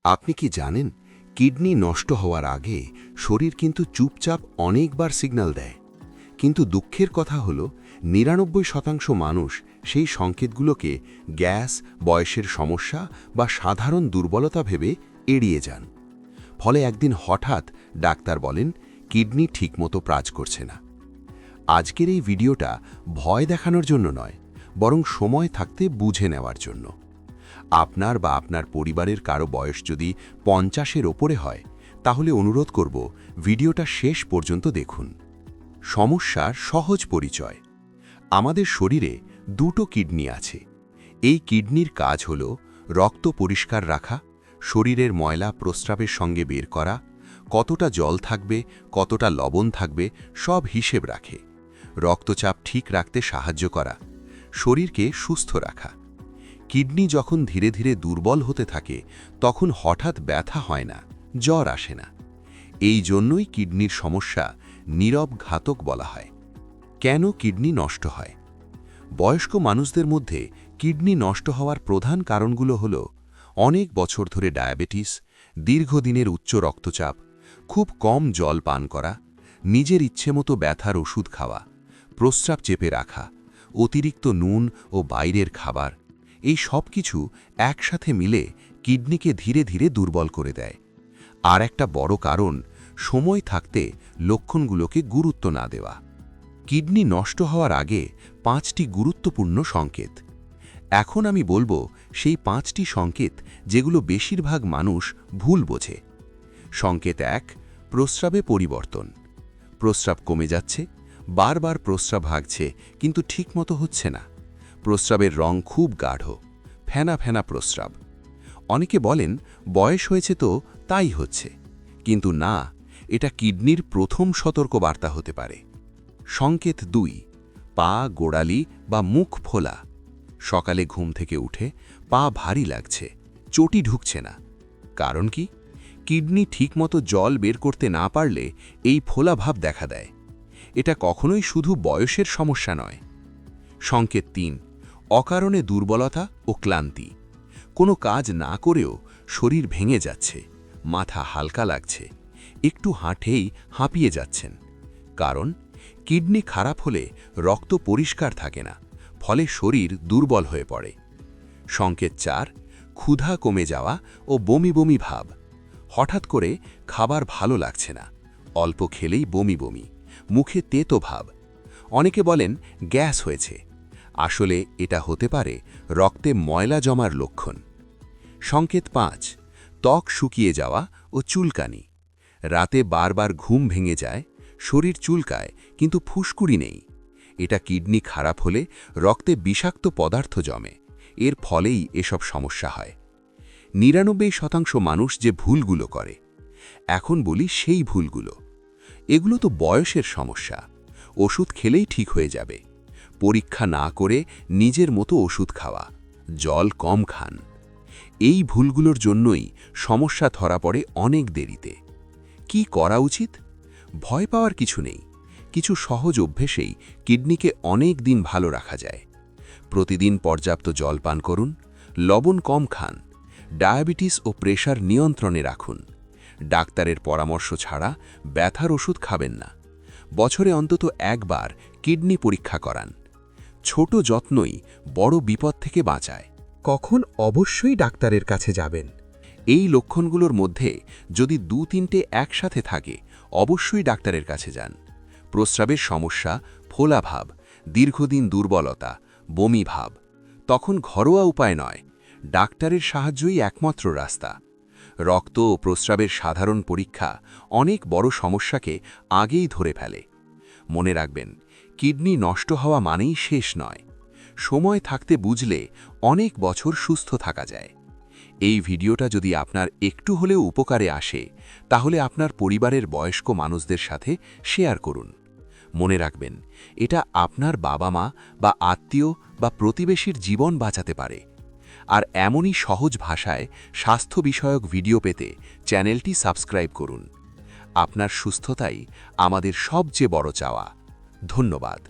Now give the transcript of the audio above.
আপনি কি জানেন কিডনি নষ্ট হওয়ার আগে শরীর কিন্তু চুপচাপ অনেকবার সিগন্যাল দেয়, কিন্তু দুঃখের কথা হলো ৯৯% মানুষ সেই সংকেতগুলোকে গ্যাস, বয়সের সমস্যা বা সাধারণ দুর্বলতা ভেবে এড়িয়ে যান। ফলে একদিন হঠাৎ ডাক্তার বলেন কিডনি ঠিকমতো কাজ করছে না। আজকের এই ভিডিওটা ভয় দেখানোর জন্য নয়, বরং সময় থাকতে বুঝে নেওয়ার জন্য। আপনার বা আপনার পরিবারের কারো বয়স যদি ৫০-এর ওপরে হয়, তাহলে অনুরোধ করব ভিডিওটা শেষ পর্যন্ত দেখুন। সমস্যার সহজ পরিচয়। আমাদের শরীরে দুটো কিডনি আছে। এই কিডনির কাজ হল রক্ত পরিষ্কার রাখা, শরীরের ময়লা প্রস্রাবের সঙ্গে বের করা, কতটা জল থাকবে, কতটা লবণ থাকবে সব হিসেব রাখে, রক্তচাপ ঠিক রাখতে সাহায্য করা, শরীরকে সুস্থ রাখা। কিডনি যখন ধীরে ধীরে দুর্বল হতে থাকে, তখন হঠাৎ ব্যথা হয় না, জ্বর আসে না। এই জন্যই কিডনির সমস্যা নীরব ঘাতক বলা হয়। কেন কিডনি নষ্ট হয়? বয়স্ক মানুষদের মধ্যে কিডনি নষ্ট হওয়ার প্রধান কারণগুলো হল অনেক বছর ধরে ডায়াবেটিস, দীর্ঘদিনের উচ্চ রক্তচাপ, খুব কম জল পান করা, নিজের ইচ্ছেমতো ব্যথার ওষুধ খাওয়া, প্রস্রাব চেপে রাখা, অতিরিক্ত নুন ও বাইরের খাবার। এই সব কিছু একসাথে মিলে কিডনিকে ধীরে ধীরে দুর্বল করে দেয়। আর একটা বড় কারণ, সময় থাকতে লক্ষণগুলোকে গুরুত্ব না দেওয়া। কিডনি নষ্ট হওয়ার আগে ৫টি গুরুত্বপূর্ণ সংকেত। এখন আমি বলবো সেই 5টি সংকেত যেগুলো বেশিরভাগ মানুষ ভুল বোঝে। সংকেত ১, প্রস্রাবে পরিবর্তন। প্রস্রাব কমে যাচ্ছে, বারবার প্রস্রাব ভাগছে কিন্তু ঠিকমতো হচ্ছে না। প্রস্রাবের রং খুব গাঢ়, ফেনা ফেনা প্রস্রাব। অনেকে বলেন বয়স হয়েছে তো তাই হচ্ছে, কিন্তু না, এটা কিডনির প্রথম সতর্কবার্তা হতে পারে। সংকেত ২, পা, গোড়ালি বা মুখ ফোলা। সকালে ঘুম থেকে উঠে পা ভারী লাগছে, চটি ঢুকছে না। কারণ কি? কিডনি ঠিকমতো জল বের করতে না পারলে এই ফোলা ভাব দেখা দেয়। এটা কখনোই শুধু বয়সের সমস্যা নয়। সংকেত ৩, অকারণে দুর্বলতা ও ক্লান্তি। কোনো কাজ না করেও শরীর ভেঙে যাচ্ছে, মাথা হালকা লাগছে, একটু হাঁটেই হাঁপিয়ে যাচ্ছেন। কারণ কিডনি খারাপ হলে রক্ত পরিষ্কার থাকে না, ফলে শরীর দুর্বল হয়ে পড়ে। সংকেত ৪, ক্ষুধা কমে যাওয়া ও বমি বমি ভাব। হঠাৎ করে খাবার ভালো লাগছে না, অল্প খেলেই বমি বমি, মুখে তেতো ভাব। অনেকে বলেন গ্যাস হয়েছে, আসলে এটা হতে পারে রক্তে ময়লা জমার লক্ষণ। সংকেত ৫, ত্বক শুকিয়ে যাওয়া ও চুলকানি। রাতে বারবার ঘুম ভেঙে যায়, শরীর চুলকায় কিন্তু ফুসকুড়ি নেই। এটা কিডনি খারাপ হলে রক্তে বিষাক্ত পদার্থ জমে, এর ফলেই এসব সমস্যা হয়। ৯৯% মানুষ যে ভুলগুলো করে, এখন বলি সেই ভুলগুলো। এগুলো তো বয়সের সমস্যা, ওষুধ খেলেই ঠিক হয়ে যাবে। পরীক্ষা না করে নিজের মতো ওষুধ খাওয়া, জল কম খান। এই ভুলগুলোর জন্যই সমস্যা ধরা পড়ে অনেক দেরিতে। কি করা উচিত? ভয় পাওয়ার কিছু নেই। কিছু সহজ অভ্যেসেই কিডনিকে অনেক দিন ভালো রাখা যায়। প্রতিদিন পর্যাপ্ত জল পান করুন, লবণ কম খান, ডায়াবেটিস ও প্রেশার নিয়ন্ত্রণে রাখুন। ডাক্তারের পরামর্শ ছাড়া ব্যথার ওষুধ খাবেন না। বছরে অন্তত একবার কিডনি পরীক্ষা করান। ছোট যত্নই বড় বিপদ থেকে বাঁচায়। কখন অবশ্যই ডাক্তারের কাছে যাবেন? এই লক্ষণগুলোর মধ্যে যদি ২-৩টে একসাথে থাকে, অবশ্যই ডাক্তারের কাছে যান। প্রস্রাবের সমস্যা, ফোলা ভাব, দীর্ঘদিন দুর্বলতা, বমি ভাব, তখন ঘরোয়া উপায় নয়, ডাক্তারের সাহায্যই একমাত্র রাস্তা। রক্ত ও প্রস্রাবের সাধারণ পরীক্ষা অনেক বড় সমস্যাকে আগেই ধরে ফেলে। মনে রাখবেন, কিডনি নষ্ট হওয়া মানেই শেষ নয়। সময় থাকতে বুঝলে অনেক বছর সুস্থ থাকা যায়। এই ভিডিওটা যদি আপনার একটু হলেও উপকারে আসে, তাহলে আপনার পরিবারের বয়স্ক মানুষদের সাথে শেয়ার করুন। মনে রাখবেন, এটা আপনার বাবা মা বা আত্মীয় বা প্রতিবেশীর জীবন বাঁচাতে পারে। আর এমনই সহজ ভাষায় স্বাস্থ্য বিষয়ক ভিডিও পেতে চ্যানেলটি সাবস্ক্রাইব করুন। আপনার সুস্থতাই আমাদের সবচেয়ে বড় চাওয়া। ধন্যবাদ।